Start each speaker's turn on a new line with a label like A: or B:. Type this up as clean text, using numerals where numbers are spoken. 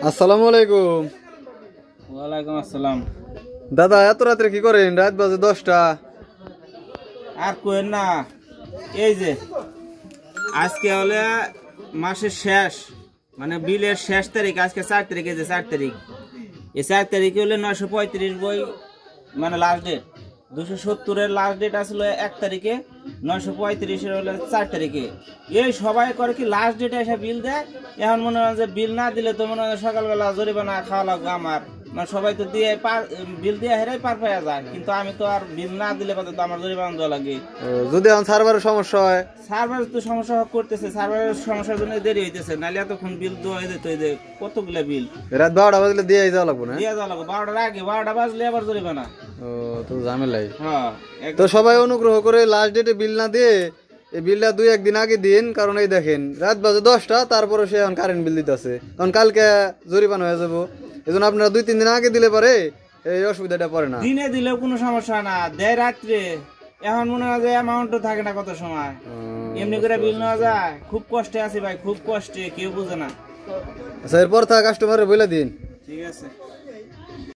A: আসসালামু আলাইকুম।
B: ওয়ালাইকুম আসসালাম।
A: দাদা এত রাত্রে কি করেন? রাত বাজে 10টা।
B: আর কোয়েন না, এই যে আজকে হলে মাসের শেষ, মানে বিলের শেষ তারিখ। আজকে 4 তারিখ, এই যে 4 তারিখ, এই 4 তারিখে হলে 935 বই, মানে লাস্ট ডেট। 270-এর লাস্ট ডেট আসলে 1 তারিখে, 935-এর হলে 4 তারিখে। এই সবাই করে কি লাস্ট ডেটে এসে বিল দেয়। এখন মনে হয় যে বিল না দিলে তো মনে হয় সকালবেলা জরিমানা খাওয়া লাগবে আমার, মানে সবাই তো দিয়ে বিল দিয়ে হেরাই পার পাওয়া যায়, কিন্তু আমি তো আর বিল না দিলে তো আমার জরিমানা দেওয়া লাগে।
A: যদি এখন সার্ভারের সমস্যা হয়?
B: সার্ভারের তো সমস্যা করতেছে, সার্ভারের সমস্যার জন্য দেরি হইতেছে, নাহলে এতক্ষণ বিল দেওয়া হয়ে যেত। এই যে কতগুলা বিল,
A: রাত 12টা বাজলে দিয়ে যাওয়া লাগবে না?
B: দিয়ে যাওয়া লাগবে 12টার আগে, 12টা বাজলে আবার জরিমানা।
A: ও তো ঝামেলাই।
B: হ্যাঁ,
A: তো সবাই অনুগ্রহ করে লাস্ট ডেটে বিল না দিয়ে এই বিলটা 2-1 দিন আগে দিন, কারণ এই দেখেন রাত বাজে 10টা, তারপরে সে এখন কারেন্ট বিল দিতেছে, কারণ কালকে জরিমানা হয়ে যাবো। এই জন্য আপনারা 2-3 দিন আগে দিলে পারে এই অসুবিধাটা পড়ে না।
B: দিনে দিলেও কোনো সমস্যা না, দেয় রাত্রে। এখন মনে হয় যে অ্যামাউন্টও থাকে না কত সময়, এমনি করে বিল নেওয়া যায়। খুব কষ্টে আছি ভাই, খুব কষ্টে, কেউ বুঝে না।
A: আচ্ছা, এরপর কাস্টমারের বলে দিন।
B: ঠিক আছে।